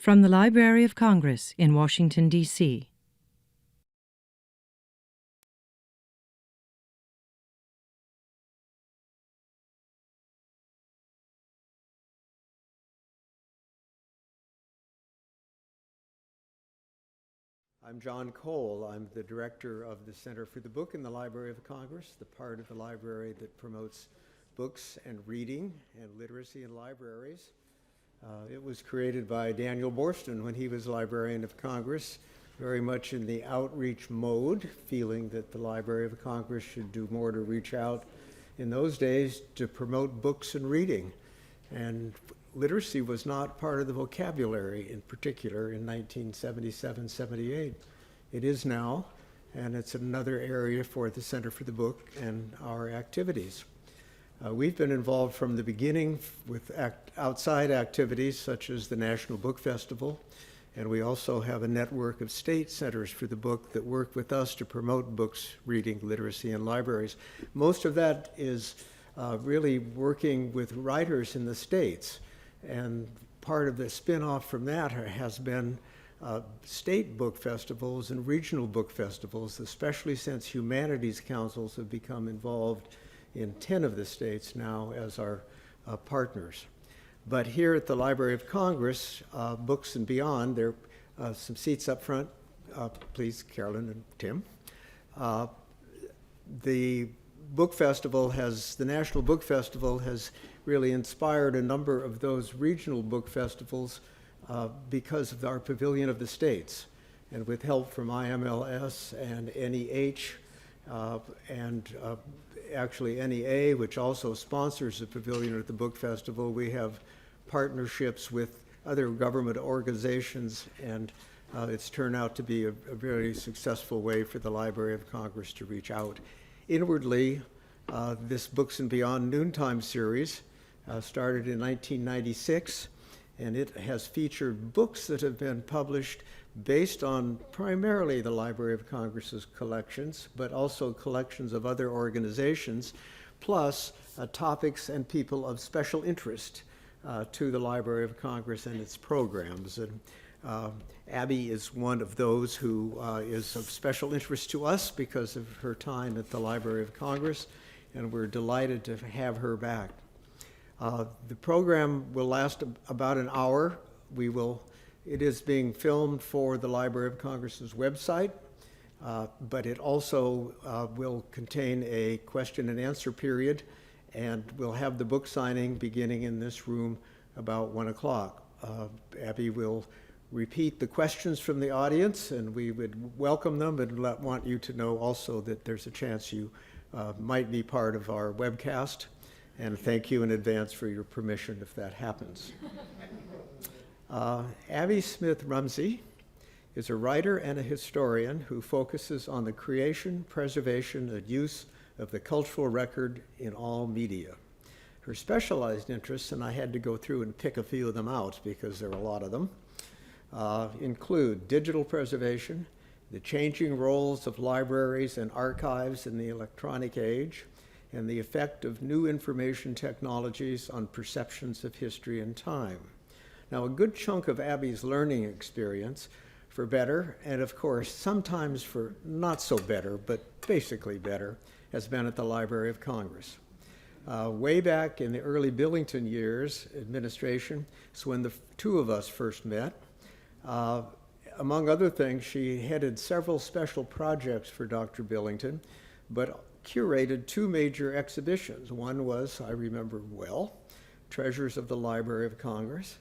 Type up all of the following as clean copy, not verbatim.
From the Library of Congress in Washington, D.C. I'm John Cole. I'm the director of the Center for the Book in the Library of Congress, the part of the library that promotes books and reading and literacy in libraries. It was created by Daniel Borston when he was Librarian of Congress, very much in the outreach mode, feeling that the Library of Congress should do more to reach out in those days to promote books and reading. And literacy was not part of the vocabulary in particular in 1977-78. It is now, and it's another area for the Center for the Book and our activities. We've been involved from the beginning with outside activities such as the National Book Festival, and we also have a network of state centers for the book that work with us to promote books, reading, literacy, and libraries. Most of that is really working with writers in the states. And part of the spin-off from that has been state book festivals and regional book festivals, especially since humanities councils have become involved in 10 of the states now as our partners. But here at the Library of Congress, Books and Beyond, there are some seats up front. Please, Carolyn and Tim. The book festival the National Book Festival has really inspired a number of those regional book festivals because of our Pavilion of the States. And with help from IMLS and NEH, and actually NEA, which also sponsors the Pavilion at the Book Festival, we have partnerships with other government organizations, and it's turned out to be a very successful way for the Library of Congress to reach out. Inwardly, this Books and Beyond Noontime series started in 1996, and it has featured books that have been published based on primarily the Library of Congress's collections, but also collections of other organizations, plus topics and people of special interest to the Library of Congress and its programs. And Abby is one of those who is of special interest to us because of her time at the Library of Congress, and we're delighted to have her back. The program will last about an hour. It is being filmed for the Library of Congress's website, but it also will contain a question and answer period, and we'll have the book signing beginning in this room about 1 o'clock. Abby will repeat the questions from the audience, and we would welcome them, and want you to know also that there's a chance you might be part of our webcast, and thank you in advance for your permission if that happens. Abby Smith Rumsey is a writer and a historian who focuses on the creation, preservation, and use of the cultural record in all media. Her specialized interests, and I had to go through and pick a few of them out because there are a lot of them, include digital preservation, the changing roles of libraries and archives in the electronic age, and the effect of new information technologies on perceptions of history and time. Now, a good chunk of Abby's learning experience, for better, and of course, sometimes for not so better, but basically better, has been at the Library of Congress. Way back in the early Billington years, administration, is when the two of us first met. Among other things, she headed several special projects for Dr. Billington, but curated two major exhibitions. One was, I remember well, Treasures of the Library of Congress.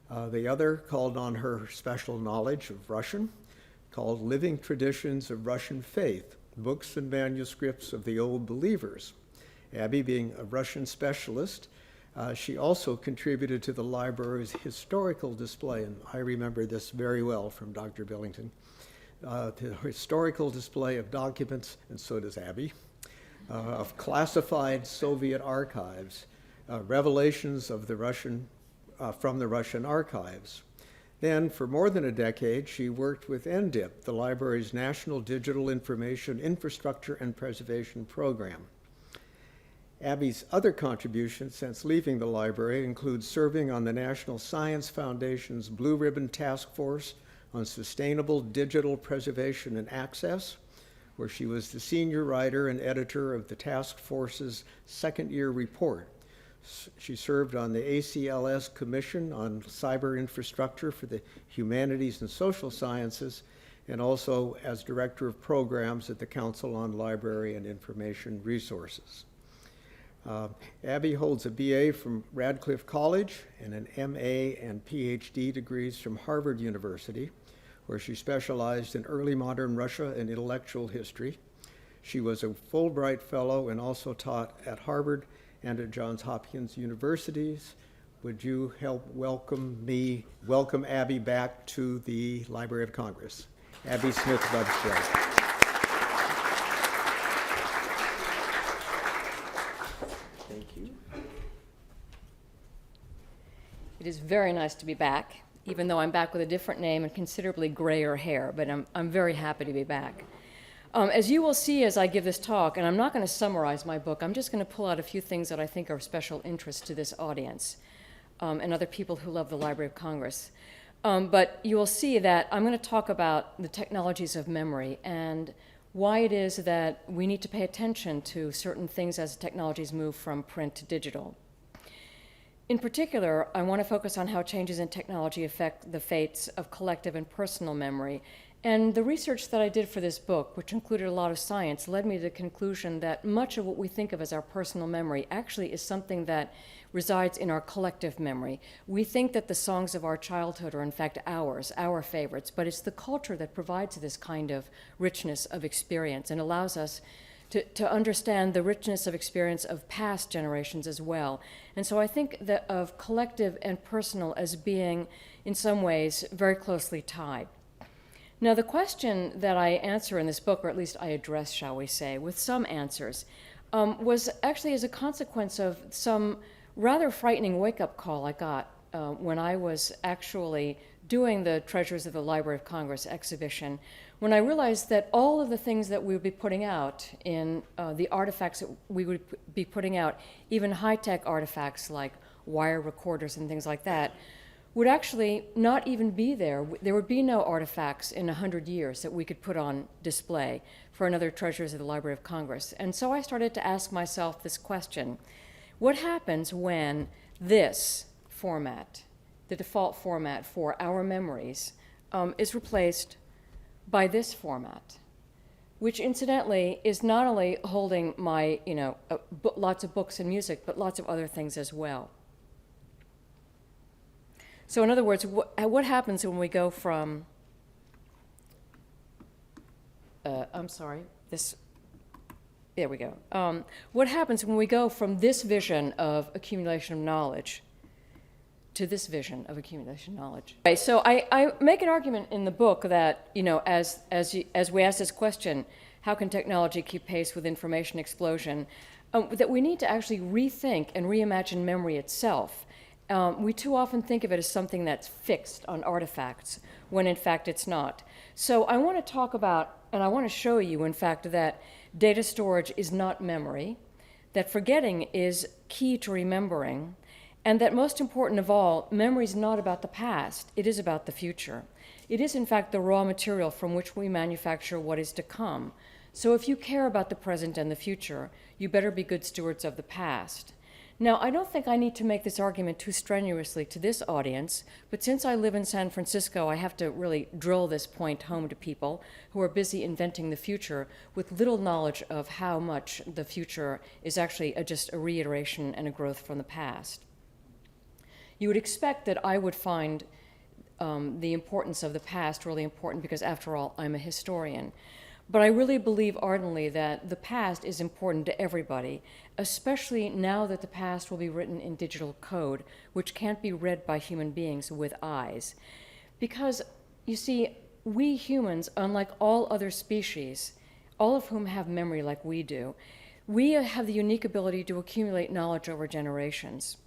The other called on her special knowledge of Russian, called Living Traditions of Russian Faith, Books and Manuscripts of the Old Believers. Abby, being a Russian specialist, she also contributed to the library's historical display, and I remember this very well from Dr. Billington, the historical display of documents, and so does Abby, of classified Soviet archives, revelations of the from the Russian archives. Then, for more than a decade, she worked with NDIP, the library's National Digital Information Infrastructure and Preservation Program. Abby's other contributions since leaving the library include serving on the National Science Foundation's Blue Ribbon Task Force on Sustainable Digital Preservation and Access, where she was the senior writer and editor of the task force's second-year report. She served on the ACLS Commission on Cyber Infrastructure for the Humanities and Social Sciences, and also as Director of Programs at the Council on Library and Information Resources. Abby holds a BA from Radcliffe College and an MA and PhD degrees from Harvard University, where she specialized in early modern Russia and intellectual history. She was a Fulbright Fellow and also taught at Harvard and at Johns Hopkins Universities. Would you help welcome Abby back to the Library of Congress? Abby Smith Rumsey. It is very nice to be back, even though I'm back with a different name and considerably grayer hair, but I'm very happy to be back. As you will see as I give this talk, and I'm not going to summarize my book, I'm just going to pull out a few things that I think are of special interest to this audience and other people who love the Library of Congress. But you will see that I'm going to talk about the technologies of memory and why it is that we need to pay attention to certain things as technologies move from print to digital. In particular, I want to focus on how changes in technology affect the fates of collective and personal memory. And the research that I did for this book, which included a lot of science, led me to the conclusion that much of what we think of as our personal memory actually is something that resides in our collective memory. We think that the songs of our childhood are in fact ours, our favorites, but it's the culture that provides this kind of richness of experience and allows us to understand the richness of experience of past generations as well. And so I think that of collective and personal as being, in some ways, very closely tied. Now, the question that I answer in this book, or at least I address, shall we say, with some answers, was actually as a consequence of some rather frightening wake-up call I got when I was actually doing the Treasures of the Library of Congress exhibition, when I realized that all of the things that we would be putting out in the artifacts that we would be putting out, even high-tech artifacts like wire recorders and things like that, would actually not even be there. There would be no artifacts in 100 years that we could put on display for another Treasures of the Library of Congress. And so I started to ask myself this question: what happens when this format, the default format for our memories, is replaced by this format, which incidentally is not only holding my, lots of books and music, but lots of other things as well. So in other words, what happens when we go from, there we go. What happens when we go from this vision of accumulation of knowledge to this vision of accumulation of knowledge? Okay, so I make an argument in the book that, as we ask this question, how can technology keep pace with information explosion, that we need to actually rethink and reimagine memory itself. We too often think of it as something that's fixed on artifacts, when in fact it's not. So I want to talk about, and I want to show you, in fact, that data storage is not memory, that forgetting is key to remembering, and that most important of all, memory is not about the past, it is about the future. It is in fact the raw material from which we manufacture what is to come. So if you care about the present and the future, you better be good stewards of the past. Now, I don't think I need to make this argument too strenuously to this audience, but since I live in San Francisco, I have to really drill this point home to people who are busy inventing the future with little knowledge of how much the future is actually just a reiteration and a growth from the past. You would expect that I would find the importance of the past really important because, after all, I'm a historian. But I really believe ardently that the past is important to everybody, especially now that the past will be written in digital code, which can't be read by human beings with eyes. Because, you see, we humans, unlike all other species, all of whom have memory like we do, we have the unique ability to accumulate knowledge over generations.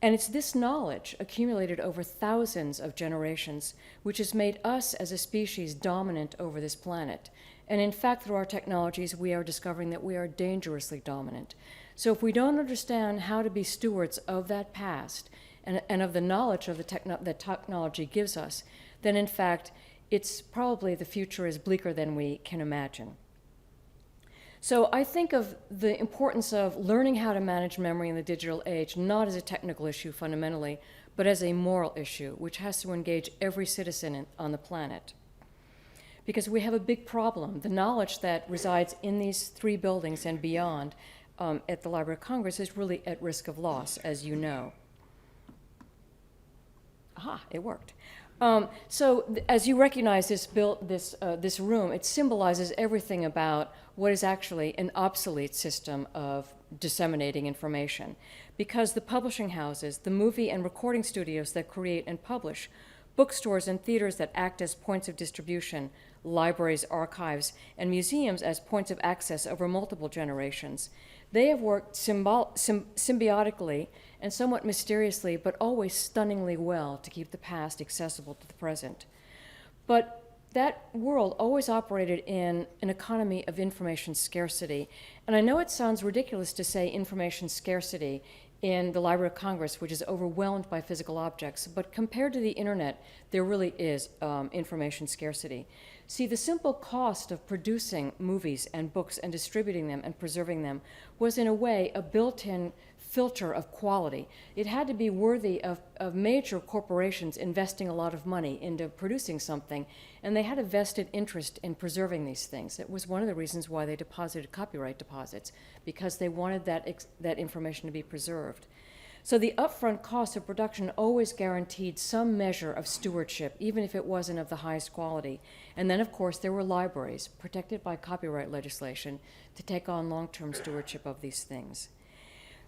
And it's this knowledge, accumulated over thousands of generations, which has made us as a species dominant over this planet. And in fact, through our technologies, we are discovering that we are dangerously dominant. So if we don't understand how to be stewards of that past and of the knowledge of that technology gives us, then in fact, it's probably the future is bleaker than we can imagine. So I think of the importance of learning how to manage memory in the digital age not as a technical issue fundamentally, but as a moral issue, which has to engage every citizen on the planet. Because we have a big problem. The knowledge that resides in these 3 buildings and beyond at the Library of Congress is really at risk of loss, as you know. Aha, it worked. As you recognize this room, it symbolizes everything about what is actually an obsolete system of disseminating information. Because the publishing houses, the movie and recording studios that create and publish, bookstores and theaters that act as points of distribution, libraries, archives, and museums as points of access over multiple generations, they have worked symbiotically and somewhat mysteriously, but always stunningly well to keep the past accessible to the present. But that world always operated in an economy of information scarcity. And I know it sounds ridiculous to say information scarcity in the Library of Congress, which is overwhelmed by physical objects, but compared to the internet, there really is information scarcity. See, the simple cost of producing movies and books and distributing them and preserving them was in a way a built-in filter of quality. It had to be worthy of major corporations investing a lot of money into producing something, and they had a vested interest in preserving these things. It was one of the reasons why they deposited copyright deposits, because they wanted that information to be preserved. So the upfront cost of production always guaranteed some measure of stewardship, even if it wasn't of the highest quality. And then, of course, there were libraries, protected by copyright legislation, to take on long-term stewardship of these things.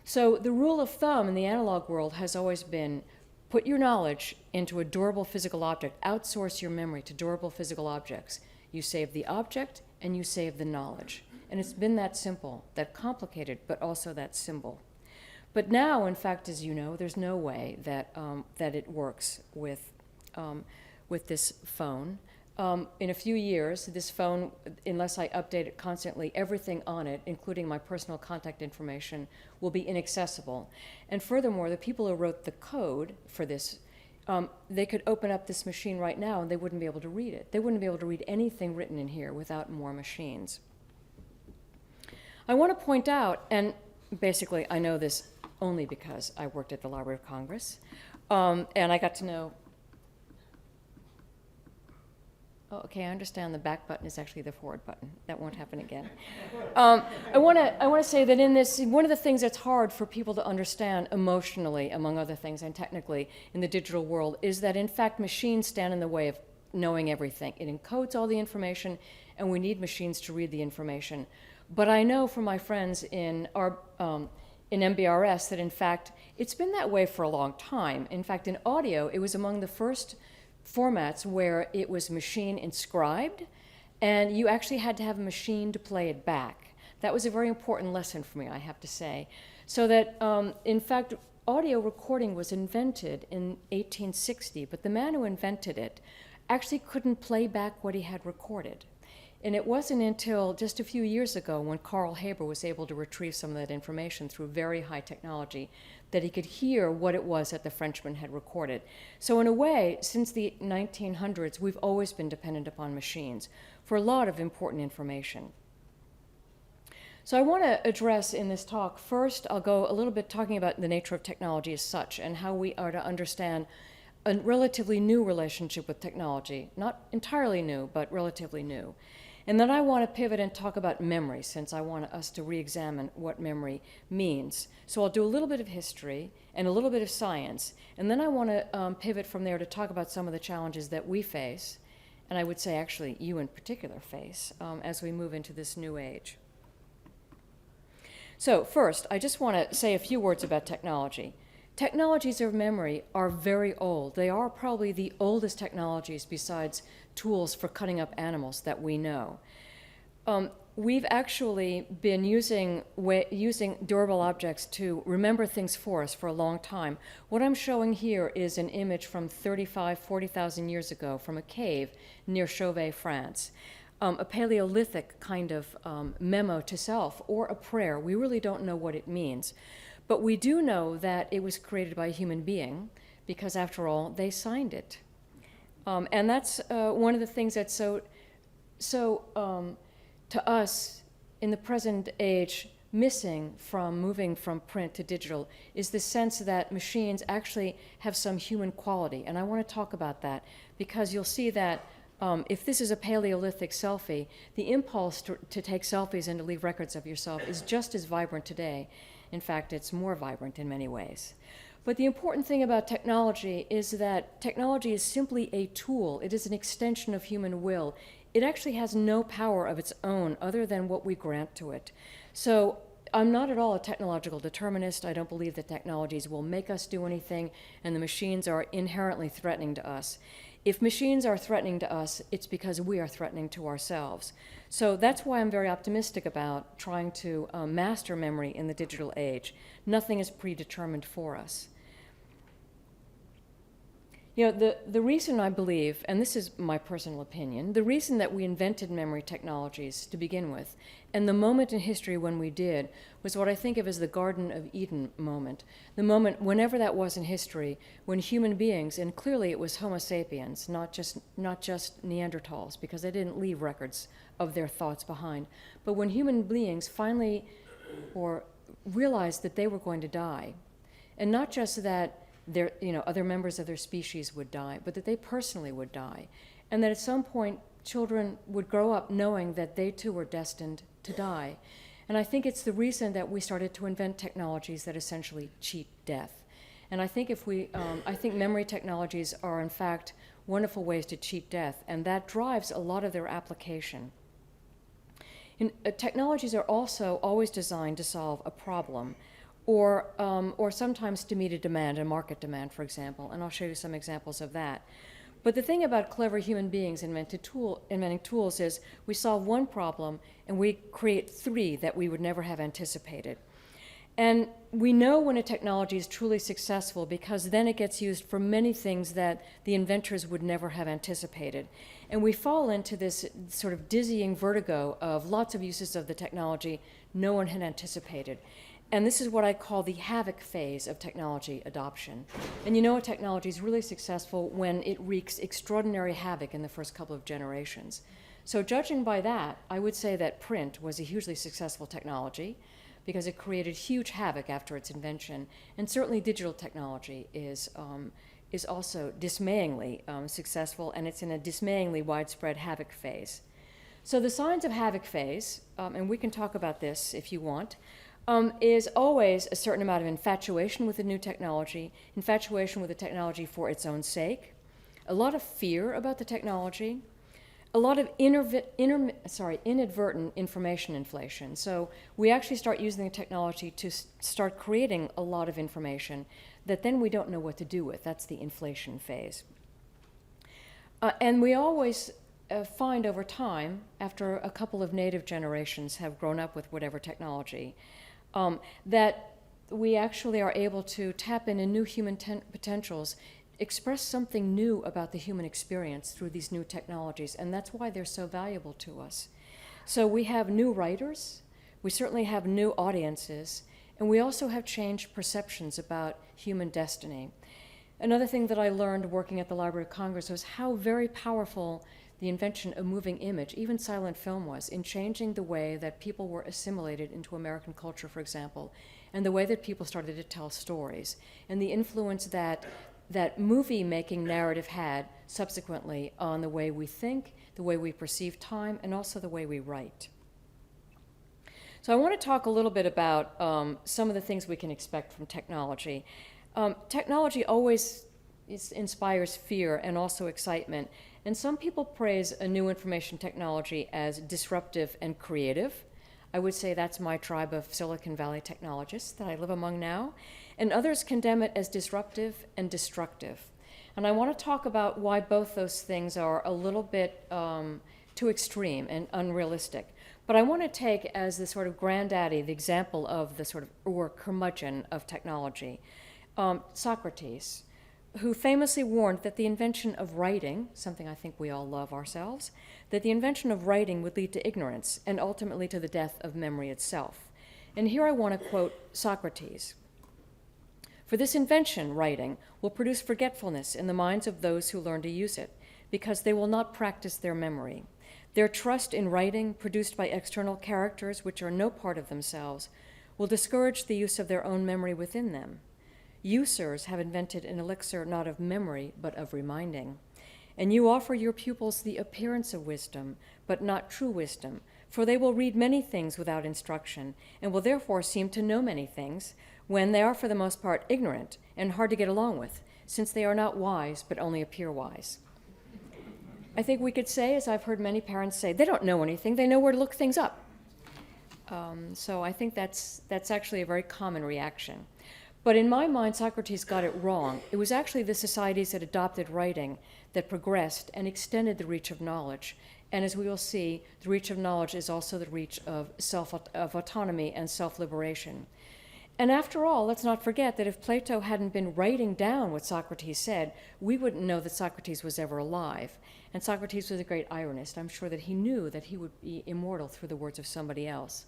So the rule of thumb in the analog world has always been put your knowledge into a durable physical object, outsource your memory to durable physical objects. You save the object and you save the knowledge. And it's been that simple, that complicated, but also that simple. But now, in fact, as you know, there's no way that it works with this phone. In a few years, this phone, unless I update it constantly, everything on it, including my personal contact information, will be inaccessible. And furthermore, the people who wrote the code for this, they could open up this machine right now and they wouldn't be able to read it. They wouldn't be able to read anything written in here without more machines. I want to point out, and basically I know this only because I worked at the Library of Congress, and I got to know. Oh, okay, I understand the back button is actually the forward button. That won't happen again. I want to say that in this, one of the things that's hard for people to understand emotionally, among other things, and technically in the digital world, is that in fact machines stand in the way of knowing everything. It encodes all the information, and we need machines to read the information. But I know from my friends in MBRS that in fact it's been that way for a long time. In fact, in audio, it was among the first formats where it was machine inscribed, and you actually had to have a machine to play it back. That was a very important lesson for me, I have to say. So that, in fact, audio recording was invented in 1860, but the man who invented it actually couldn't play back what he had recorded. And it wasn't until just a few years ago when Carl Haber was able to retrieve some of that information through very high technology that he could hear what it was that the Frenchman had recorded. So in a way, since the 1900s, we've always been dependent upon machines for a lot of important information. So I want to address in this talk, first I'll go a little bit talking about the nature of technology as such and how we are to understand a relatively new relationship with technology. Not entirely new, but relatively new. And then I want to pivot and talk about memory, since I want us to re-examine what memory means. So I'll do a little bit of history and a little bit of science, and then I want to pivot from there to talk about some of the challenges that we face, and I would say actually you in particular face, as we move into this new age. So first, I just want to say a few words about technology. Technologies of memory are very old. They are probably the oldest technologies besides tools for cutting up animals that we know. We've actually been using durable objects to remember things for us for a long time. What I'm showing here is an image from 40,000 years ago from a cave near Chauvet, France. a Paleolithic kind of memo to self or a prayer. We really don't know what it means. But we do know that it was created by a human being because, after all, they signed it. And that's one of the things that's so to us in the present age missing from moving from print to digital is the sense that machines actually have some human quality. And I want to talk about that because you'll see that if this is a Paleolithic selfie, the impulse to take selfies and to leave records of yourself is just as vibrant today. In fact, it's more vibrant in many ways. But the important thing about technology is that technology is simply a tool. It is an extension of human will. It actually has no power of its own other than what we grant to it. So I'm not at all a technological determinist. I don't believe that technologies will make us do anything, and the machines are inherently threatening to us. If machines are threatening to us, it's because we are threatening to ourselves. So that's why I'm very optimistic about trying to master memory in the digital age. Nothing is predetermined for us. You know, the reason I believe, and this is my personal opinion, the reason that we invented memory technologies to begin with, and the moment in history when we did, was what I think of as the Garden of Eden moment. The moment, whenever that was in history, when human beings, and clearly it was Homo sapiens, not just Neanderthals, because they didn't leave records of their thoughts behind, but when human beings finally realized that they were going to die, and not just that other members of their species would die, but that they personally would die. And that at some point, children would grow up knowing that they too were destined to die. And I think it's the reason that we started to invent technologies that essentially cheat death. And I think I think memory technologies are in fact wonderful ways to cheat death, and that drives a lot of their application. Technologies are also always designed to solve a problem, or sometimes to meet a demand, a market demand, for example, and I'll show you some examples of that. But the thing about clever human beings inventing tools is we solve one problem and we create three that we would never have anticipated. And we know when a technology is truly successful because then it gets used for many things that the inventors would never have anticipated. And we fall into this sort of dizzying vertigo of lots of uses of the technology no one had anticipated. And this is what I call the Havoc phase of technology adoption. And you know a technology is really successful when it wreaks extraordinary havoc in the first couple of generations. So judging by that, I would say that print was a hugely successful technology because it created huge havoc after its invention. And certainly digital technology is also dismayingly successful, and it's in a dismayingly widespread havoc phase. So the signs of havoc phase, and we can talk about this if you want, is always a certain amount of infatuation with the new technology, infatuation with the technology for its own sake, a lot of fear about the technology, a lot of inadvertent information inflation. So we actually start using the technology to start creating a lot of information that then we don't know what to do with. That's the inflation phase. And we always find over time, after a couple of native generations have grown up with whatever technology, that we actually are able to tap into new human potentials, express something new about the human experience through these new technologies, and that's why they're so valuable to us. So we have new writers, we certainly have new audiences, and we also have changed perceptions about human destiny. Another thing that I learned working at the Library of Congress was how very powerful the invention of moving image, even silent film, was in changing the way that people were assimilated into American culture, for example, and the way that people started to tell stories, and the influence that movie-making narrative had subsequently on the way we think, the way we perceive time, and also the way we write. So I want to talk a little bit about some of the things we can expect from technology. Technology always inspires fear and also excitement. And some people praise a new information technology as disruptive and creative. I would say that's my tribe of Silicon Valley technologists that I live among now. And others condemn it as disruptive and destructive. And I want to talk about why both those things are a little bit too extreme and unrealistic. But I want to take as the sort of granddaddy, the example of the sort of curmudgeon of technology, Socrates. who famously warned that the invention of writing, something I think we all love ourselves, that the invention of writing would lead to ignorance and ultimately to the death of memory itself. And here I want to quote Socrates. For this invention, writing, will produce forgetfulness in the minds of those who learn to use it, because they will not practice their memory. Their trust in writing, produced by external characters which are no part of themselves, will discourage the use of their own memory within them. Users have invented an elixir not of memory, but of reminding. And you offer your pupils the appearance of wisdom, but not true wisdom, for they will read many things without instruction, and will therefore seem to know many things, when they are for the most part ignorant and hard to get along with, since they are not wise, but only appear wise. I think we could say, as I've heard many parents say, they don't know anything, they know where to look things up. So I think that's actually a very common reaction. But in my mind, Socrates got it wrong. It was actually the societies that adopted writing that progressed and extended the reach of knowledge. And as we will see, the reach of knowledge is also the reach of autonomy and self-liberation. And after all, let's not forget that if Plato hadn't been writing down what Socrates said, we wouldn't know that Socrates was ever alive. And Socrates was a great ironist. I'm sure that he knew that he would be immortal through the words of somebody else.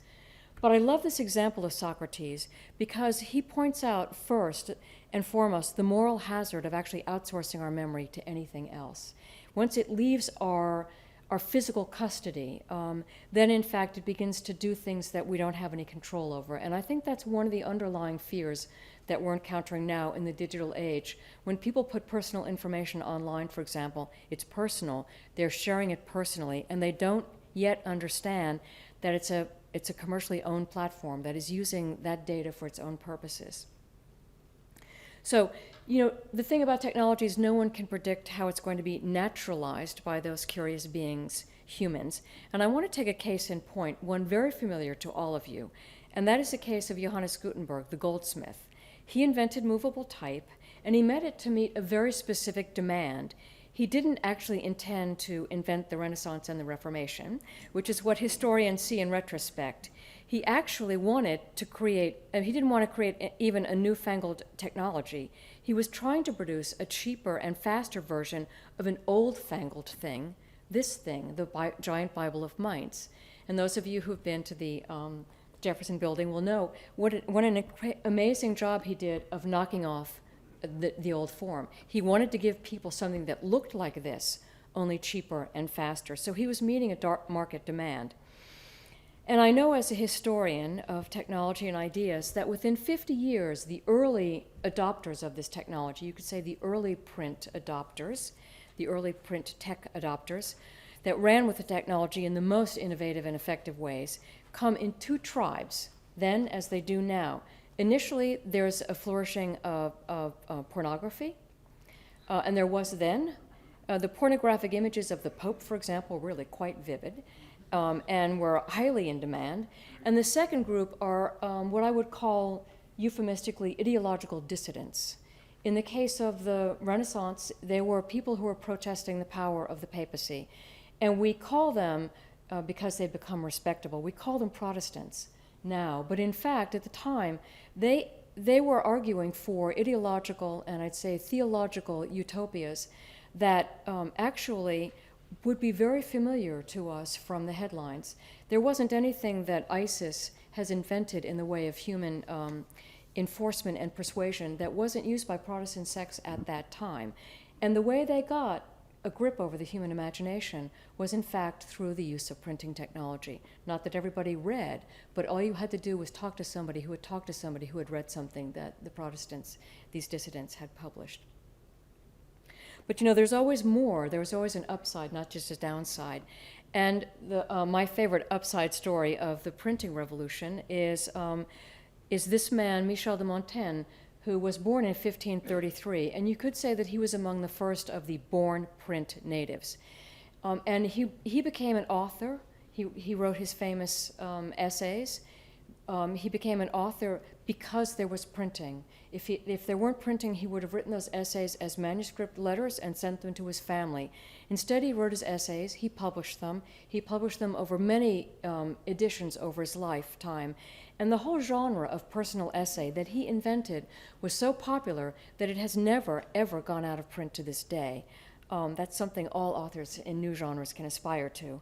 But I love this example of Socrates because he points out first and foremost the moral hazard of actually outsourcing our memory to anything else. Once it leaves our physical custody, then in fact it begins to do things that we don't have any control over. And I think that's one of the underlying fears that we're encountering now in the digital age. When people put personal information online, for example, it's personal, they're sharing it personally, and they don't yet understand that it's a commercially owned platform that is using that data for its own purposes. So, the thing about technology is no one can predict how it's going to be naturalized by those curious beings, humans. And I want to take a case in point, one very familiar to all of you, and that is the case of Johannes Gutenberg, the goldsmith. He invented movable type, and he meant it to meet a very specific demand. He didn't actually intend to invent the Renaissance and the Reformation, which is what historians see in retrospect. He actually wanted to create, he didn't want to create even a newfangled technology. He was trying to produce a cheaper and faster version of an old-fangled thing, this thing, the giant Bible of Mainz. And those of you who've been to the Jefferson building will know what an amazing job he did of knocking off the old form. He wanted to give people something that looked like this, only cheaper and faster. So he was meeting a dark market demand. And I know as a historian of technology and ideas that within 50 years, the early adopters of this technology, you could say the early print adopters, the early print tech adopters that ran with the technology in the most innovative and effective ways, come in two tribes, then as they do now. Initially, there's a flourishing of pornography, and there was then. The pornographic images of the Pope, for example, were really quite vivid and were highly in demand. And the second group are what I would call euphemistically ideological dissidents. In the case of the Renaissance, they were people who were protesting the power of the papacy. And we call them, because they've become respectable, we call them Protestants now. But in fact, at the time, they were arguing for ideological and I'd say theological utopias that actually would be very familiar to us from the headlines. There wasn't anything that ISIS has invented in the way of human enforcement and persuasion that wasn't used by Protestant sects at that time. And the way they got a grip over the human imagination was in fact through the use of printing technology. Not that everybody read, but all you had to do was talk to somebody who had talked to somebody who had read something that the Protestants, these dissidents, had published. But there's always more. There's always an upside, not just a downside. And my favorite upside story of the printing revolution is this man, Michel de Montaigne, who was born in 1533, and you could say that he was among the first of the born print natives. And he became an author. He wrote his famous essays. He became an author because there was printing. If there weren't printing, he would have written those essays as manuscript letters and sent them to his family. Instead, he wrote his essays, he published them. He published them over many editions over his lifetime. And the whole genre of personal essay that he invented was so popular that it has never, ever gone out of print to this day. That's something all authors in new genres can aspire to.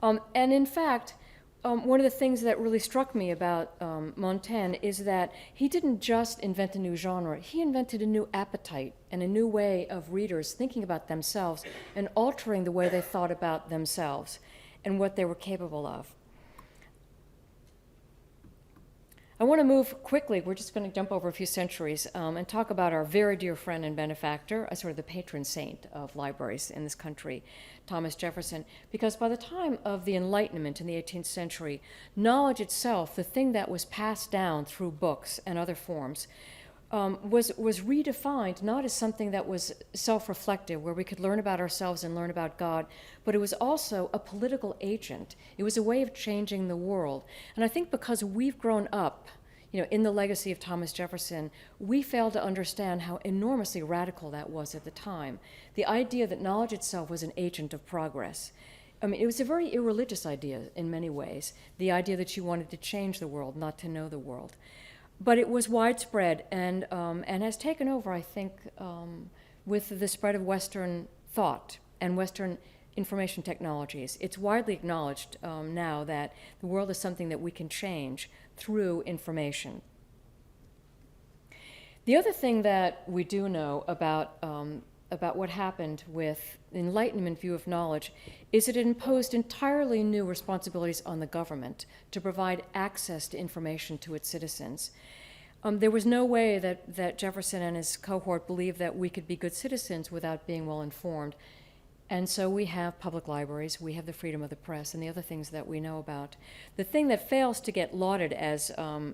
And in fact, one of the things that really struck me about Montaigne is that he didn't just invent a new genre, he invented a new appetite and a new way of readers thinking about themselves and altering the way they thought about themselves and what they were capable of. I want to move quickly, we're just going to jump over a few centuries, and talk about our very dear friend and benefactor, sort of the patron saint of libraries in this country, Thomas Jefferson, because by the time of the Enlightenment in the 18th century, knowledge itself, the thing that was passed down through books and other forms, was redefined not as something that was self-reflective, where we could learn about ourselves and learn about God, but it was also a political agent. It was a way of changing the world. And I think because we've grown up, in the legacy of Thomas Jefferson, we fail to understand how enormously radical that was at the time. The idea that knowledge itself was an agent of progress. I mean, it was a very irreligious idea in many ways, the idea that you wanted to change the world, not to know the world. But it was widespread and has taken over, I think, with the spread of Western thought and Western information technologies. It's widely acknowledged now that the world is something that we can change through information. The other thing that we do know about what happened with the Enlightenment view of knowledge is that it imposed entirely new responsibilities on the government to provide access to information to its citizens. There was no way that Jefferson and his cohort believed that we could be good citizens without being well informed. And so we have public libraries, we have the freedom of the press, and the other things that we know about. The thing that fails to get lauded as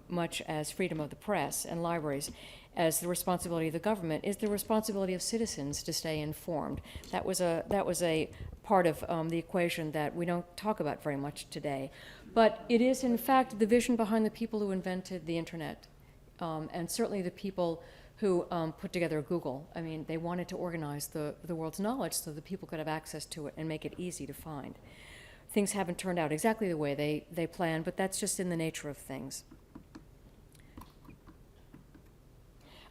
much as freedom of the press and libraries as the responsibility of the government is the responsibility of citizens to stay informed. That was a part of the equation that we don't talk about very much today. But it is, in fact, the vision behind the people who invented the internet, and certainly the people who put together Google. I mean, they wanted to organize the world's knowledge so that people could have access to it and make it easy to find. Things haven't turned out exactly the way they planned, but that's just in the nature of things.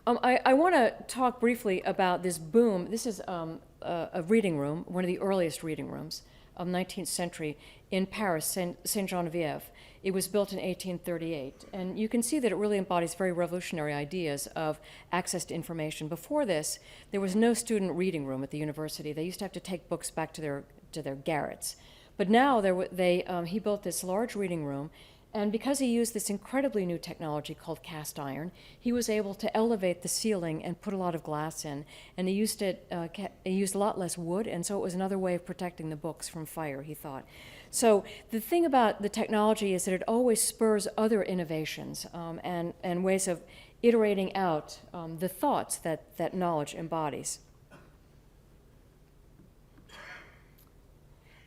I want to talk briefly about this boom. This is a reading room, one of the earliest reading rooms of the 19th century in Paris, Saint-Geneviève. It was built in 1838. And you can see that it really embodies very revolutionary ideas of access to information. Before this, there was no student reading room at the university. They used to have to take books back to their garrets. But now he built this large reading room, and because he used this incredibly new technology called cast iron, he was able to elevate the ceiling and put a lot of glass in. And he used a lot less wood, and so it was another way of protecting the books from fire, he thought. So the thing about the technology is that it always spurs other innovations and ways of iterating out the thoughts that knowledge embodies.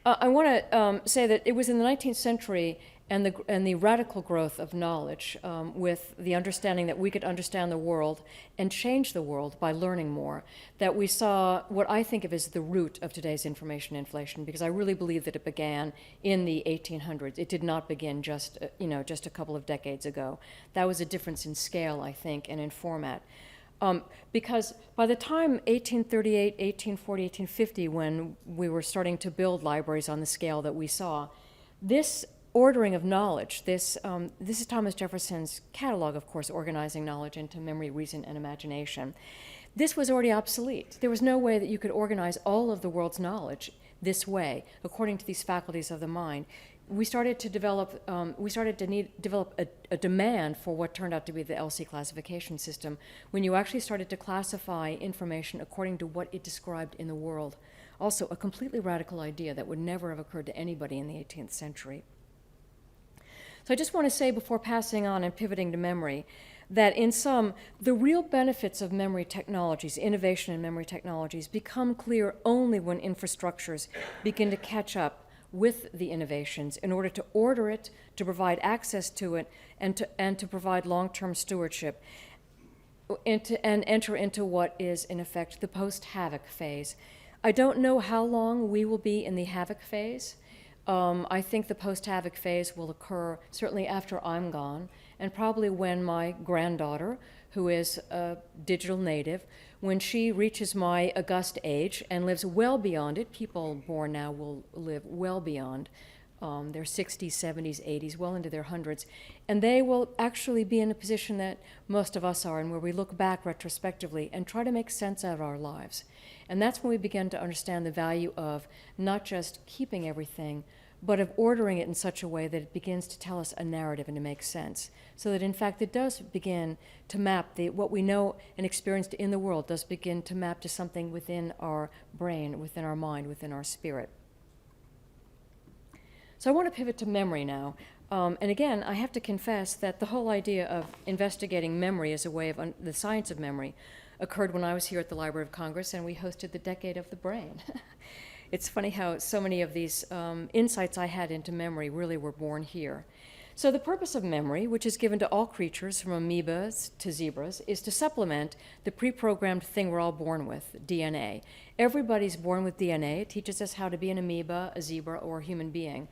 I want to say that it was in the 19th century and the radical growth of knowledge with the understanding that we could understand the world and change the world by learning more, that we saw what I think of as the root of today's information inflation, because I really believe that it began in the 1800s. It did not begin just a couple of decades ago. That was a difference in scale, I think, and in format. Because by the time 1838, 1840, 1850, when we were starting to build libraries on the scale that we saw, this ordering of knowledge, this is Thomas Jefferson's catalog, of course, organizing knowledge into memory, reason, and imagination. This was already obsolete. There was no way that you could organize all of the world's knowledge this way, according to these faculties of the mind. We started to develop a demand for what turned out to be the LC classification system, when you actually started to classify information according to what it described in the world. Also, a completely radical idea that would never have occurred to anybody in the 18th century. So I just want to say, before passing on and pivoting to memory, that in sum, the real benefits of memory technologies, innovation in memory technologies, become clear only when infrastructures begin to catch up with the innovations in order to order it, to provide access to it, and to provide long-term stewardship, and enter into what is, in effect, the post-Havoc phase. I don't know how long we will be in the Havoc phase. I think the post-Havoc phase will occur certainly after I'm gone, and probably when my granddaughter, who is a digital native, when she reaches my august age and lives well beyond it. People born now will live well beyond their 60s, 70s, 80s, well into their hundreds. And they will actually be in a position that most of us are in, where we look back retrospectively and try to make sense out of our lives. And that's when we begin to understand the value of not just keeping everything, but of ordering it in such a way that it begins to tell us a narrative and to make sense. So that in fact it does begin to map what we know and experienced in the world does begin to map to something within our brain, within our mind, within our spirit. So I want to pivot to memory now. And again, I have to confess that the whole idea of investigating memory as a way of the science of memory occurred when I was here at the Library of Congress and we hosted the Decade of the Brain. It's funny how so many of these insights I had into memory really were born here. So the purpose of memory, which is given to all creatures from amoebas to zebras, is to supplement the pre-programmed thing we're all born with, DNA. Everybody's born with DNA. It teaches us how to be an amoeba, a zebra, or a human being.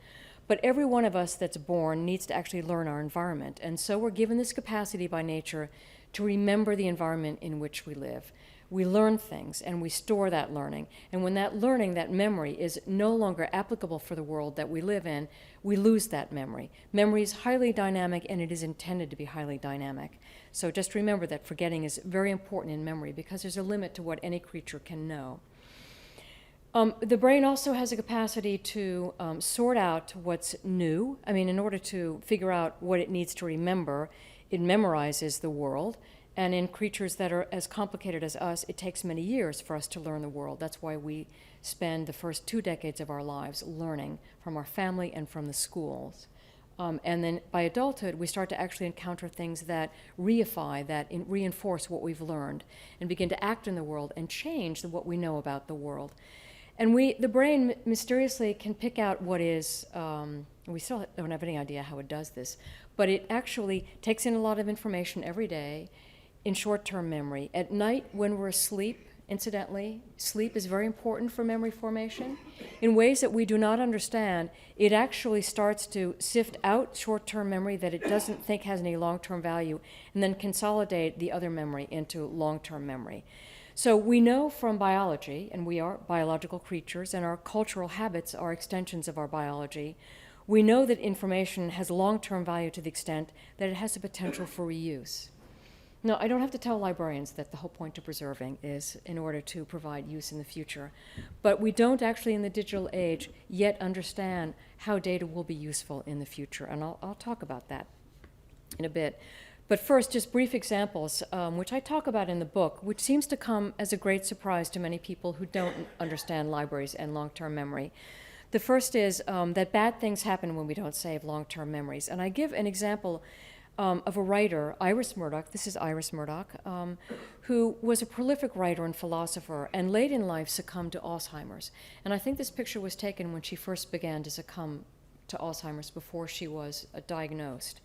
But every one of us that's born needs to actually learn our environment. And so we're given this capacity by nature to remember the environment in which we live. We learn things and we store that learning. And when that learning, that memory, is no longer applicable for the world that we live in, we lose that memory. Memory is highly dynamic and it is intended to be highly dynamic. So just remember that forgetting is very important in memory because there's a limit to what any creature can know. The brain also has a capacity to sort out what's new. I mean, in order to figure out what it needs to remember, it memorizes the world. And in creatures that are as complicated as us, it takes many years for us to learn the world. That's why we spend the first 2 decades of our lives learning from our family and from the schools. And then by adulthood, we start to actually encounter things that reify, that reinforce what we've learned, and begin to act in the world and change what we know about the world. And the brain mysteriously can pick out what is, we still don't have any idea how it does this, but it actually takes in a lot of information every day in short-term memory. At night, when we're asleep, incidentally, sleep is very important for memory formation. In ways that we do not understand, it actually starts to sift out short-term memory that it doesn't think has any long-term value, and then consolidate the other memory into long-term memory. So we know from biology, and we are biological creatures, and our cultural habits are extensions of our biology. We know that information has long-term value to the extent that it has the potential for reuse. Now, I don't have to tell librarians that the whole point of preserving is in order to provide use in the future. But we don't actually, in the digital age, yet understand how data will be useful in the future. And I'll talk about that in a bit. But first, just brief examples, which I talk about in the book, which seems to come as a great surprise to many people who don't understand libraries and long-term memory. The first is that bad things happen when we don't save long-term memories. And I give an example of a writer, Iris Murdoch, this is Iris Murdoch, who was a prolific writer and philosopher, and late in life succumbed to Alzheimer's. And I think this picture was taken when she first began to succumb to Alzheimer's before she was diagnosed.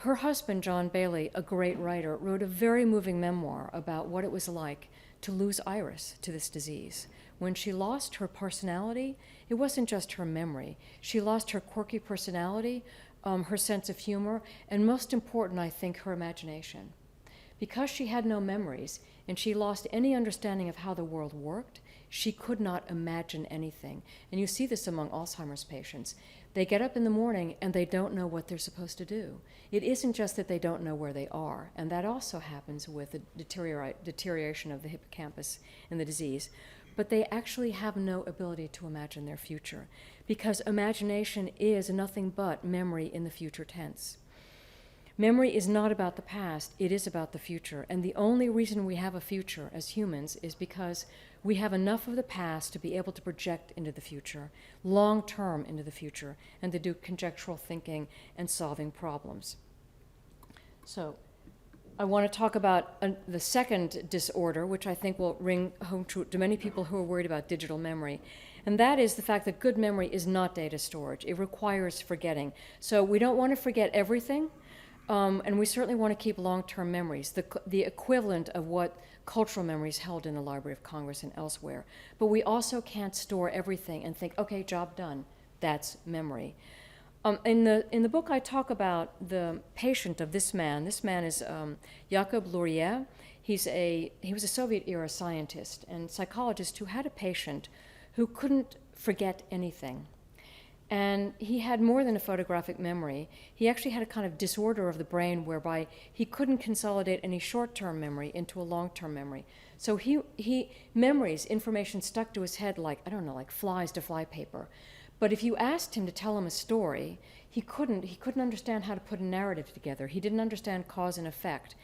Her husband, John Bailey, a great writer, wrote a very moving memoir about what it was like to lose Iris to this disease. When she lost her personality, it wasn't just her memory. She lost her quirky personality, her sense of humor, and most important, I think, her imagination. Because she had no memories and she lost any understanding of how the world worked, she could not imagine anything. And you see this among Alzheimer's patients. They get up in the morning and they don't know what they're supposed to do. It isn't just that they don't know where they are, and that also happens with the deterioration of the hippocampus in the disease, but they actually have no ability to imagine their future, because imagination is nothing but memory in the future tense. Memory is not about the past, it is about the future, and the only reason we have a future as humans is because we have enough of the past to be able to project into the future, long-term into the future, and to do conjectural thinking and solving problems. So, I want to talk about the second disorder, which I think will ring home to many people who are worried about digital memory. And that is the fact that good memory is not data storage. It requires forgetting. So we don't want to forget everything, and we certainly want to keep long-term memories, the equivalent of what cultural memories held in the Library of Congress and elsewhere. But we also can't store everything and think, okay, job done. That's memory. In the book, I talk about the patient of this man. This man is Jakob Luria. He was a Soviet-era scientist and psychologist who had a patient who couldn't forget anything. And he had more than a photographic memory. He actually had a kind of disorder of the brain whereby he couldn't consolidate any short-term memory into a long-term memory. So he memories, information stuck to his head like, I don't know, like flies to flypaper. But if you asked him to tell him a story, he couldn't understand how to put a narrative together. He didn't understand cause and effect.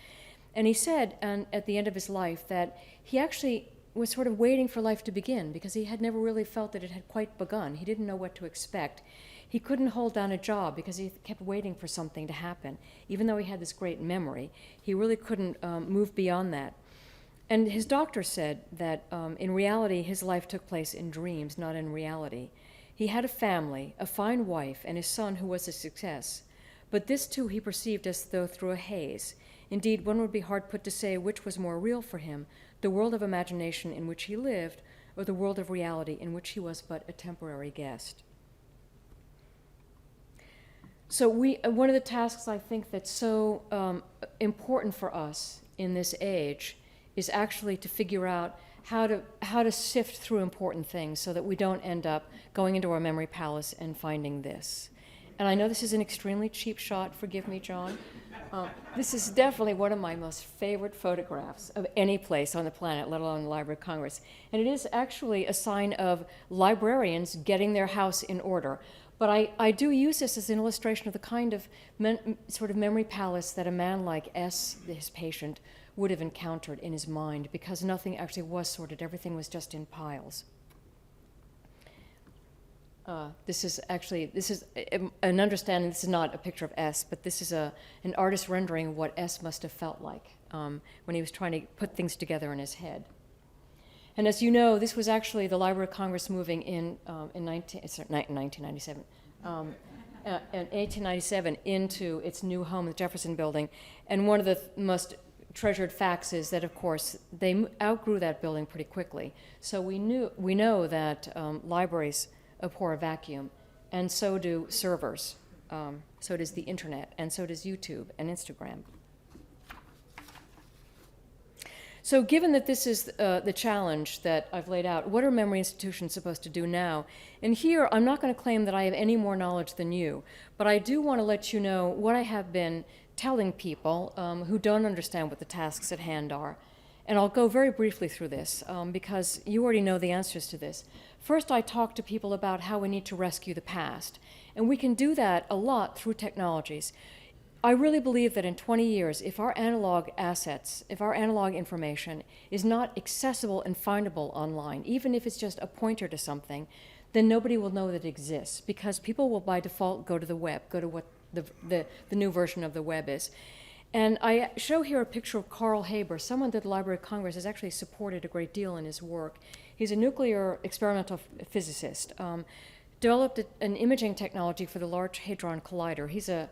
And he said, at the end of his life, that he actually was sort of waiting for life to begin because he had never really felt that it had quite begun. He didn't know what to expect. He couldn't hold down a job because he kept waiting for something to happen. Even though he had this great memory, he really couldn't move beyond that. And his doctor said that in reality, his life took place in dreams, not in reality. He had a family, a fine wife, and his son who was a success. But this too he perceived as though through a haze. Indeed, one would be hard put to say which was more real for him, the world of imagination in which he lived, or the world of reality in which he was but a temporary guest. So one of the tasks I think that's so important for us in this age is actually to figure out how to sift through important things so that we don't end up going into our memory palace and finding this. And I know this is an extremely cheap shot, forgive me, John. This is definitely one of my most favorite photographs of any place on the planet, let alone the Library of Congress. And it is actually a sign of librarians getting their house in order. But I do use this as an illustration of the kind of sort of memory palace that a man like S., his patient, would have encountered in his mind, because nothing actually was sorted. Everything was just in piles. This is an understanding. This is not a picture of S, but this is an artist rendering of what S must have felt like when he was trying to put things together in his head. And as you know, this was actually the Library of Congress moving in 1997. In 1897 into its new home, the Jefferson building. And one of the most treasured facts is that, of course, they outgrew that building pretty quickly. So we know that libraries abhor a vacuum, and so do servers. So does the internet, and so does YouTube and Instagram. So given that this is the challenge that I've laid out, what are memory institutions supposed to do now? And here, I'm not going to claim that I have any more knowledge than you, but I do want to let you know what I have been telling people who don't understand what the tasks at hand are. And I'll go very briefly through this because you already know the answers to this. First, I talk to people about how we need to rescue the past. And we can do that a lot through technologies. I really believe that in 20 years, if our analog assets, if our analog information is not accessible and findable online, even if it's just a pointer to something, then nobody will know that it exists, because people will by default go to the web, go to what the new version of the web is. And I show here a picture of Carl Haber, someone that the Library of Congress has actually supported a great deal in his work. He's a nuclear experimental physicist, developed an imaging technology for the Large Hadron Collider. He's a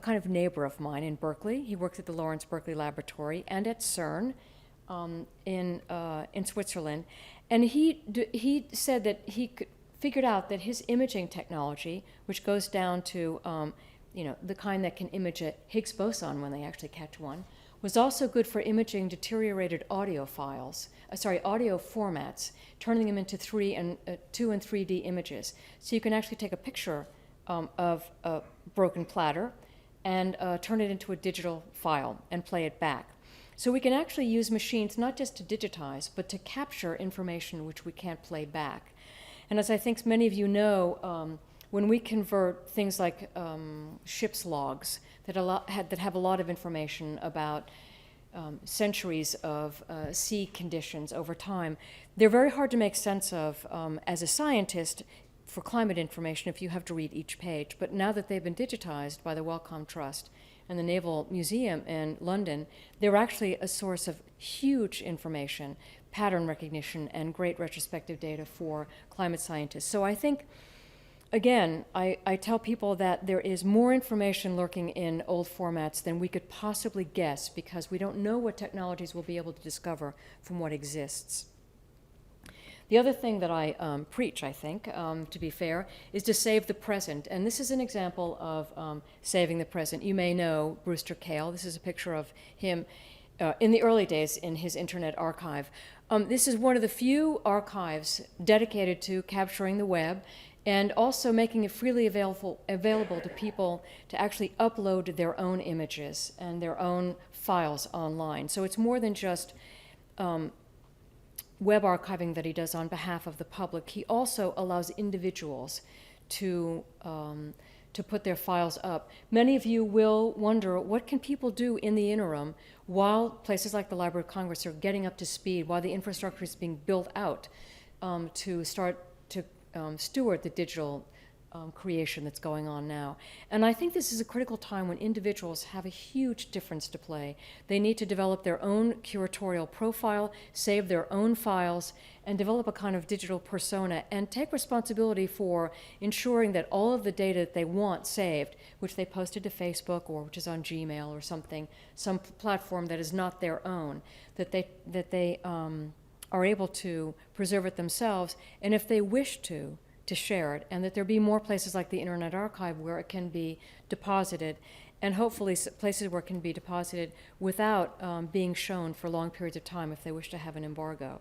kind of neighbor of mine in Berkeley. He works at the Lawrence Berkeley Laboratory and at CERN in Switzerland. And he said that he figured out that his imaging technology, which goes down to the kind that can image a Higgs boson when they actually catch one, was also good for imaging deteriorated audio formats, turning them into 2 and 3D images. So you can actually take a picture of a broken platter and turn it into a digital file and play it back. So we can actually use machines not just to digitize, but to capture information which we can't play back. And as I think many of you know, when we convert things like ship's logs that have a lot of information about centuries of sea conditions over time, they're very hard to make sense of as a scientist for climate information if you have to read each page. But now that they've been digitized by the Wellcome Trust, and the Naval Museum in London, they're actually a source of huge information, pattern recognition, and great retrospective data for climate scientists. So I think, again, I tell people that there is more information lurking in old formats than we could possibly guess, because we don't know what technologies we'll be able to discover from what exists. The other thing that I preach, I think, to be fair, is to save the present. And this is an example of saving the present. You may know Brewster Kahle. This is a picture of him in the early days in his internet archive. This is one of the few archives dedicated to capturing the web and also making it freely available to people to actually upload their own images and their own files online. So it's more than just web archiving that he does on behalf of the public. He also allows individuals to put their files up. Many of you will wonder, what can people do in the interim while places like the Library of Congress are getting up to speed, while the infrastructure is being built out to start to steward the digital creation that's going on now. And I think this is a critical time when individuals have a huge difference to play. They need to develop their own curatorial profile, save their own files, and develop a kind of digital persona, and take responsibility for ensuring that all of the data that they want saved, which they posted to Facebook or which is on Gmail or something, some platform that is not their own, that they are able to preserve it themselves, and if they wish to share it, and that there be more places like the Internet Archive where it can be deposited, and hopefully places where it can be deposited without being shown for long periods of time if they wish to have an embargo.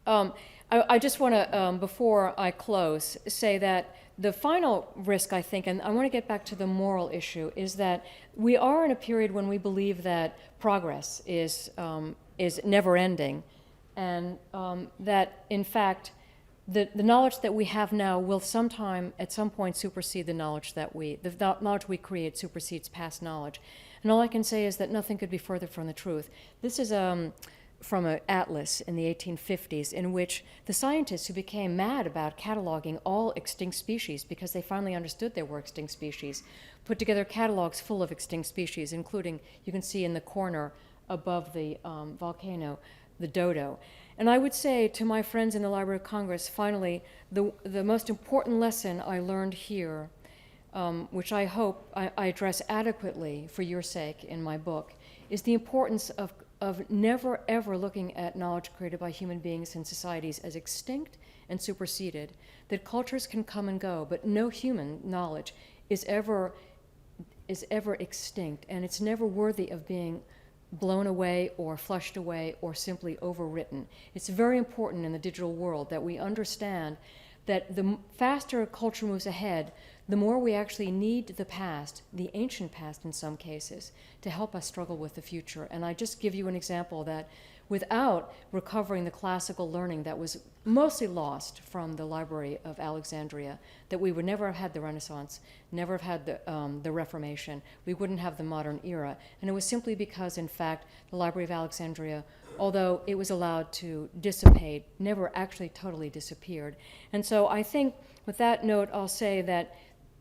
I just want to, before I close, say that the final risk, I think, and I want to get back to the moral issue, is that we are in a period when we believe that progress is never-ending, and that, in fact, the knowledge that we have now will at some point, supersede the knowledge the knowledge we create supersedes past knowledge. And all I can say is that nothing could be further from the truth. This is from an atlas in the 1850s, in which the scientists who became mad about cataloging all extinct species because they finally understood there were extinct species, put together catalogs full of extinct species, including, you can see in the corner above the volcano, the dodo. And I would say to my friends in the Library of Congress, finally, the most important lesson I learned here, which I hope I address adequately for your sake in my book, is the importance of never ever looking at knowledge created by human beings and societies as extinct and superseded, that cultures can come and go, but no human knowledge is ever extinct, and it's never worthy of being blown away or flushed away or simply overwritten. It's very important in the digital world that we understand that the faster culture moves ahead, the more we actually need the past, the ancient past in some cases, to help us struggle with the future. And I just give you an example that without recovering the classical learning that was mostly lost from the Library of Alexandria, that we would never have had the Renaissance, never have had the Reformation, we wouldn't have the modern era. And it was simply because, in fact, the Library of Alexandria, although it was allowed to dissipate, never actually totally disappeared. And so I think with that note, I'll say that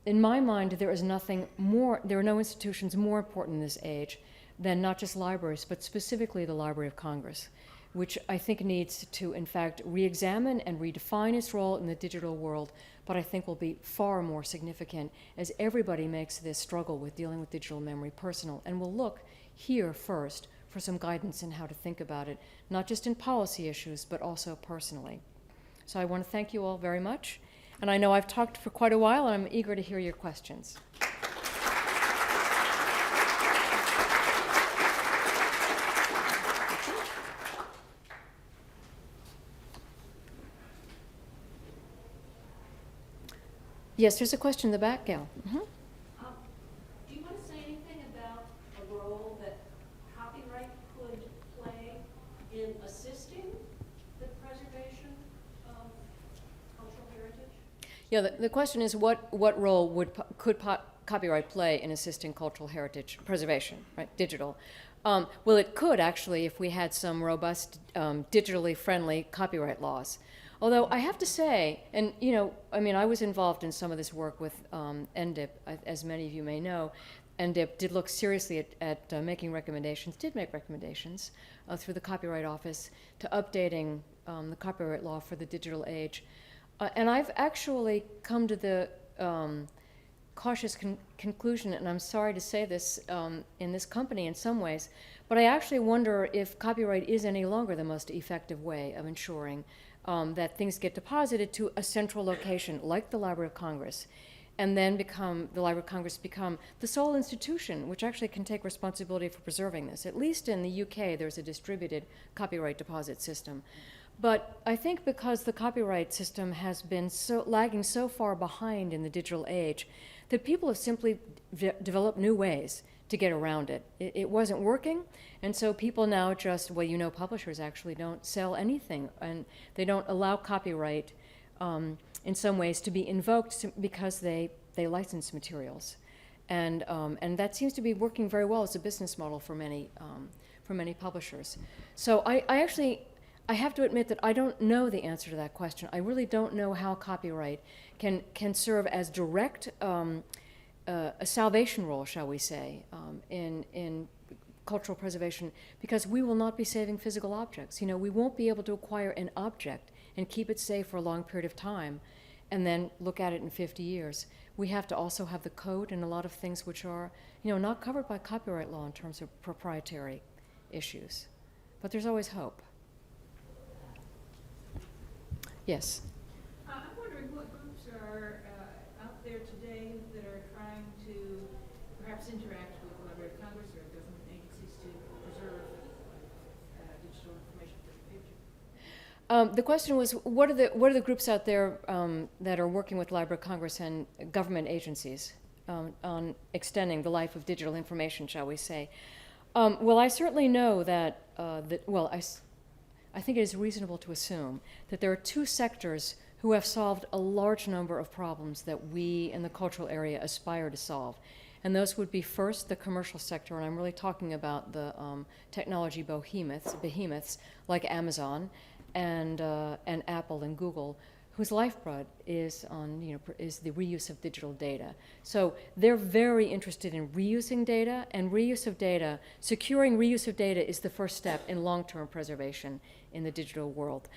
in my mind, there are no institutions more important in this age than not just libraries, but specifically the Library of Congress, which I think needs to, in fact, re-examine and redefine its role in the digital world, but I think will be far more significant as everybody makes this struggle with dealing with digital memory personal, and will look here first for some guidance in how to think about it, not just in policy issues, but also personally. So I want to thank you all very much, and I know I've talked for quite a while, and I'm eager to hear your questions. Yes, there's a question in the back, Gail. Mm-hmm. Do you want to say anything about a role that copyright could play in assisting the preservation of cultural heritage? Yeah, the question is what role could copyright play in assisting cultural heritage preservation, right, digital? Well, it could actually if we had some robust, digitally friendly copyright laws. Although I have to say, and you know, I mean, I was involved in some of this work with NDIP, as many of you may know. NDIP did look seriously at making recommendations, did make recommendations through the Copyright Office to updating the copyright law for the digital age. And I've actually come to the cautious conclusion, and I'm sorry to say this in this company in some ways, but I actually wonder if copyright is any longer the most effective way of ensuring that things get deposited to a central location like the Library of Congress, and then the Library of Congress become the sole institution which actually can take responsibility for preserving this. At least in the UK, there's a distributed copyright deposit system. But I think because the copyright system has been lagging so far behind in the digital age, that people have simply developed new ways to get around it. It wasn't working, and so people now just, well, you know, publishers actually don't sell anything, and they don't allow copyright in some ways to be invoked because they license materials. And that seems to be working very well as a business model for many publishers. So I have to admit that I don't know the answer to that question. I really don't know how copyright can serve as direct a salvation role, shall we say, in cultural preservation, because we will not be saving physical objects. You know, we won't be able to acquire an object and keep it safe for a long period of time and then look at it in 50 years. We have to also have the code and a lot of things which are, you know, not covered by copyright law in terms of proprietary issues. But there's always hope. Yes? I'm wondering what groups are out there today that are trying to perhaps interact with the Library of Congress or government agencies to preserve digital information for the future. The question was, what are the groups out there that are working with the Library of Congress and government agencies on extending the life of digital information, shall we say? Well, I certainly know that, I think it is reasonable to assume that there are two sectors who have solved a large number of problems that we in the cultural area aspire to solve. And those would be first the commercial sector, and I'm really talking about the technology behemoths like Amazon and Apple and Google, whose lifeblood is the reuse of digital data. So they're very interested in reusing data, and reuse of data, securing reuse of data is the first step in long-term preservation in the digital world.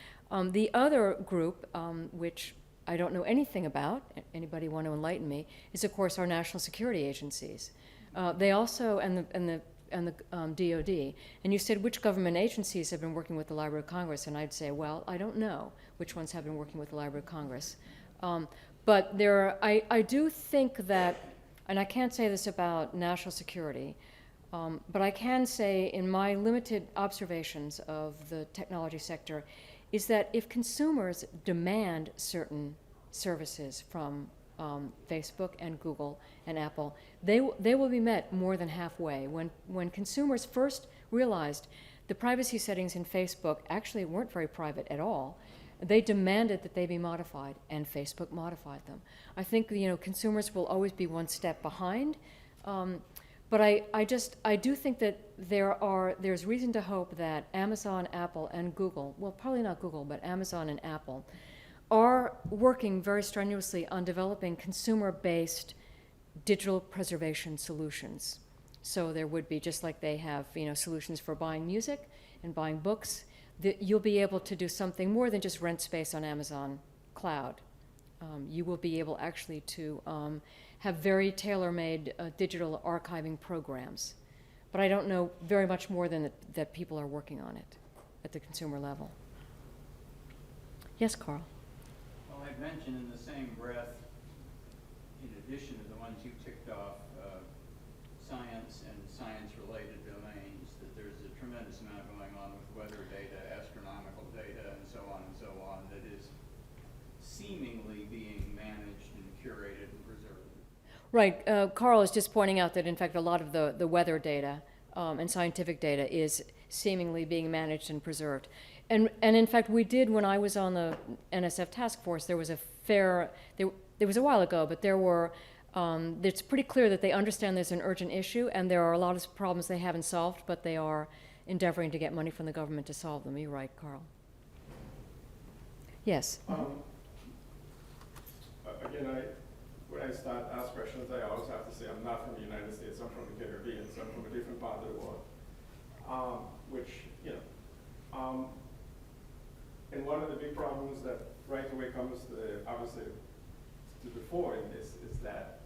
The other group, which I don't know anything about, anybody want to enlighten me, is of course our national security agencies. They also, and the DOD. And you said which government agencies have been working with the Library of Congress, and I'd say, well, I don't know which ones have been working with the Library of Congress. But I do think that, and I can't say this about national security, but I can say in my limited observations of the technology sector is that if consumers demand certain services from Facebook and Google and Apple, they will be met more than halfway. When consumers first realized the privacy settings in Facebook actually weren't very private at all, they demanded that they be modified, and Facebook modified them. I think consumers will always be one step behind, but I do think that there's reason to hope that Amazon, Apple, and Google, well, probably not Google, but Amazon and Apple, are working very strenuously on developing consumer-based digital preservation solutions. So there would be, just like they have solutions for buying music and buying books, that you'll be able to do something more than just rent space on Amazon Cloud. You will be able actually to have very tailor-made digital archiving programs. But I don't know very much more than that people are working on it at the consumer level. Yes, Carl? Well, I'd mention in the same breath, in addition to the ones you ticked off, science and science-related domains, that there's a tremendous amount going on with weather data, astronomical data, and so on, that is seemingly being managed and curated and preserved. Right. Carl is just pointing out that, in fact, a lot of the weather data and scientific data is seemingly being managed and preserved. And in fact, we did, when I was on the NSF task force, there was a while ago, but there were It's pretty clear that they understand there's an urgent issue, and there are a lot of problems they haven't solved, but they are endeavoring to get money from the government to solve them. You're right, Carl. Yes. Again, when I start ask questions, I always have to say I'm not from the United States. I'm from the Caribbean, so I'm from a different part of the world. And one of the big problems that right away comes to, obviously to the fore in this is that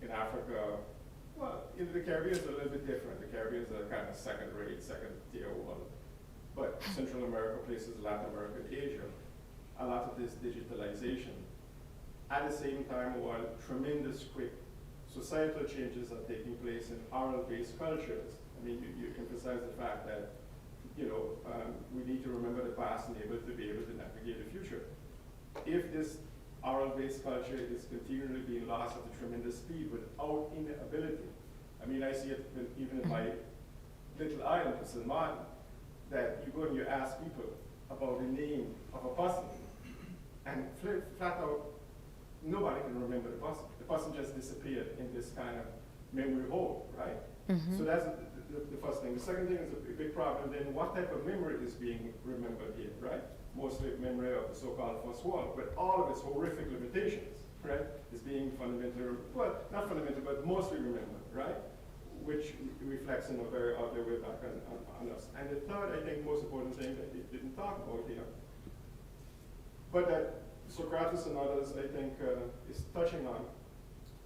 in Africa, well, in the Caribbean is a little bit different. The Caribbean is a kind of second-rate, second-tier world. But Central America, places Latin America, Asia, a lot of this digitalization. At the same time, while tremendous quick societal changes are taking place in oral-based cultures, I mean, you emphasize the fact that, we need to remember the past and to be able to navigate the future. If this oral-based culture is continually being lost at a tremendous speed without inability, I mean, I see it even in my little island of St. Martin, that you go and you ask people about the name of a person, and flat out, nobody can remember the person. The person just disappeared in this kind of memory hole, right? So that's the first thing. The second thing is a big problem. Then what type of memory is being remembered here, right? Mostly memory of the so-called First War, but all of its horrific limitations, right, is being fundamentally, well, not fundamental, but mostly remembered, right? Which reflects in a very ugly way back on us. And the third, I think, most important thing that they didn't talk about here, but that Socrates and others, I think, is touching on,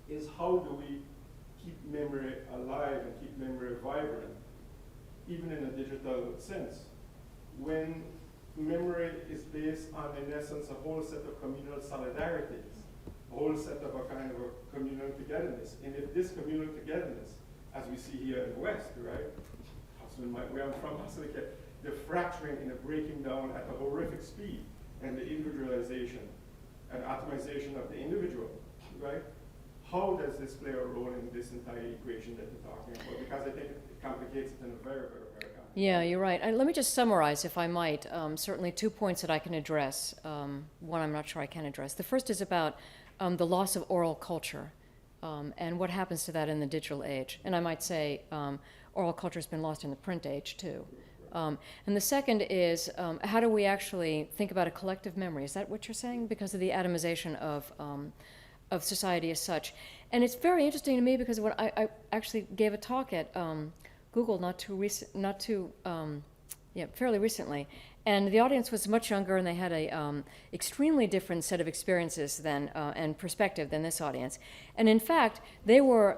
is how do we keep memory alive and keep memory vibrant, even in a digital sense, when memory is based on, in essence, a whole set of communal solidarities, a whole set of a kind of a communal togetherness. And if this communal togetherness, as we see here in the West, right, where I'm from, the fracturing and the breaking down at a horrific speed, and the individualization and atomization of the individual, right? How does this play a role in this entire equation that we're talking about? Because I think it complicates it in a very, very, very complicated. Yeah, you're right. And let me just summarize, if I might, certainly 2 points that I can address. One I'm not sure I can address. The first is about the loss of oral culture and what happens to that in the digital age. And I might say oral culture has been lost in the print age, too. And the second is, how do we actually think about a collective memory? Is that what you're saying? Because of the atomization of society as such. And it's very interesting to me because when I actually gave a talk at Google fairly recently, and the audience was much younger, and they had a extremely different set of experiences than and perspective than this audience. And in fact, they were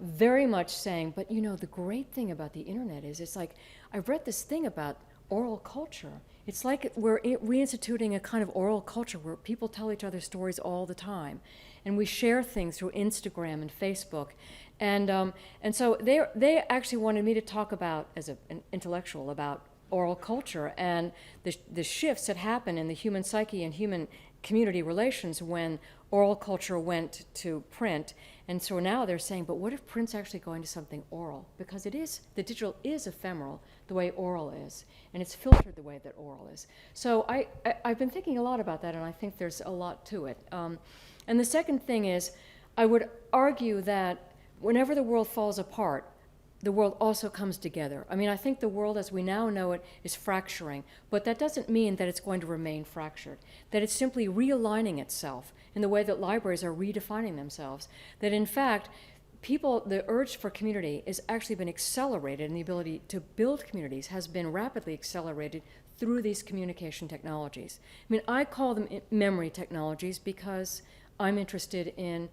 very much saying, but the great thing about the internet is it's like, I've read this thing about oral culture. It's like we're reinstituting a kind of oral culture where people tell each other stories all the time, and we share things through Instagram and Facebook, and so they actually wanted me to talk about, as an intellectual, about oral culture and the shifts that happen in the human psyche and human community relations when oral culture went to print. And so now they're saying, but what if print's actually going to something oral? Because the digital is ephemeral the way oral is, and it's filtered the way that oral is. So I've been thinking a lot about that, and I think there's a lot to it. And the second thing is, I would argue that whenever the world falls apart, the world also comes together. I mean, I think the world as we now know it is fracturing, but that doesn't mean that it's going to remain fractured, that it's simply realigning itself in the way that libraries are redefining themselves, that in fact, the urge for community has actually been accelerated, and the ability to build communities has been rapidly accelerated through these communication technologies. I mean, I call them memory technologies because I'm interested in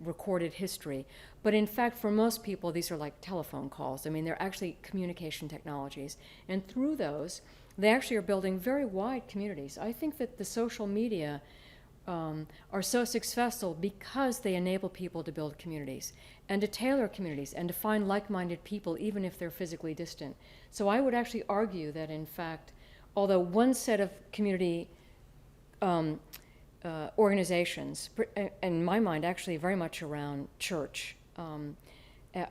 recorded history. But in fact, for most people, these are like telephone calls. I mean, they're actually communication technologies. And through those, they actually are building very wide communities. I think that the social media are so successful because they enable people to build communities and to tailor communities and to find like-minded people, even if they're physically distant. So I would actually argue that, in fact, although one set of community organizations, in my mind actually very much around church,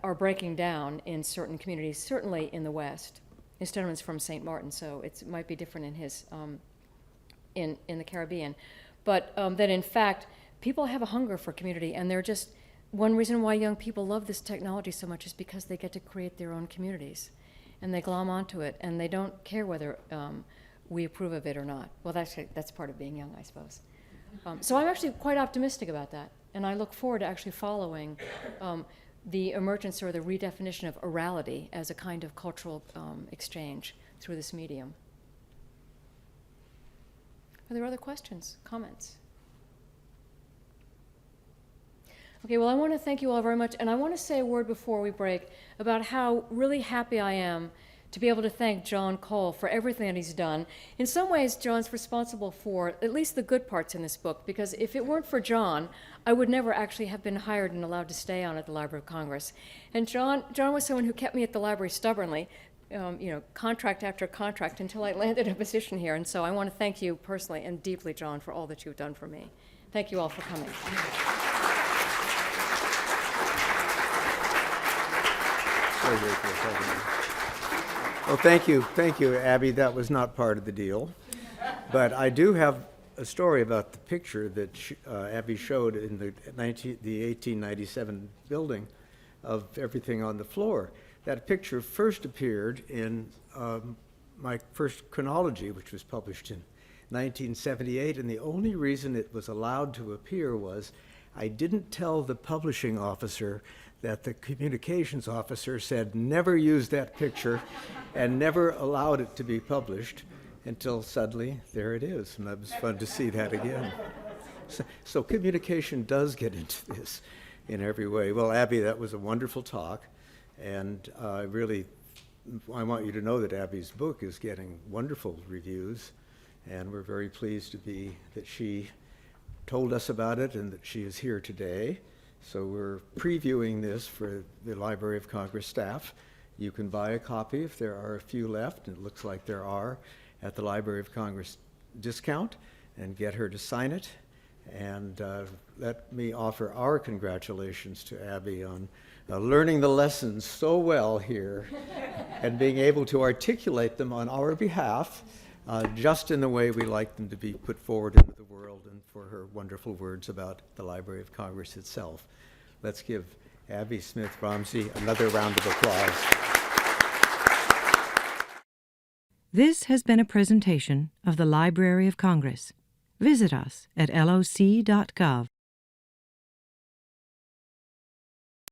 are breaking down in certain communities, certainly in the West. His gentleman's from St. Martin, so it might be different in his in the Caribbean. But that in fact, people have a hunger for community, and they're just, one reason why young people love this technology so much is because they get to create their own communities, and they glom onto it, and they don't care whether we approve of it or not. Well, that's part of being young, I suppose. So I'm actually quite optimistic about that, and I look forward to actually following the emergence or the redefinition of orality as a kind of cultural exchange through this medium. Are there other questions, comments? Okay, well, I want to thank you all very much, and I want to say a word before we break about how really happy I am to be able to thank John Cole for everything that he's done. In some ways, John's responsible for at least the good parts in this book, because if it weren't for John, I would never actually have been hired and allowed to stay on at the Library of Congress. And John was someone who kept me at the library stubbornly, contract after contract, until I landed a position here. And so I want to thank you personally and deeply, John, for all that you've done for me. Thank you all for coming. Very grateful. Well, thank you, Abby. That was not part of the deal. But I do have a story about the picture that Abby showed in the 1897 building of everything on the floor. That picture first appeared in my first chronology, which was published in 1978, and the only reason it was allowed to appear was I didn't tell the publishing officer that the communications officer said never use that picture and never allowed it to be published until suddenly there it is, and it was fun to see that again. So communication does get into this in every way. Well, Abby, that was a wonderful talk, and I want you to know that Abby's book is getting wonderful reviews, and we're very pleased that she told us about it and that she is here today. So we're previewing this for the Library of Congress staff. You can buy a copy if there are a few left, and it looks like there are, at the Library of Congress discount, and get her to sign it. And let me offer our congratulations to Abby on learning the lessons so well here and being able to articulate them on our behalf, just in the way we like them to be put forward into the world, and for her wonderful words about the Library of Congress itself. Let's give Abby Smith Rumsey another round of applause. This has been a presentation of the Library of Congress. Visit us at loc.gov.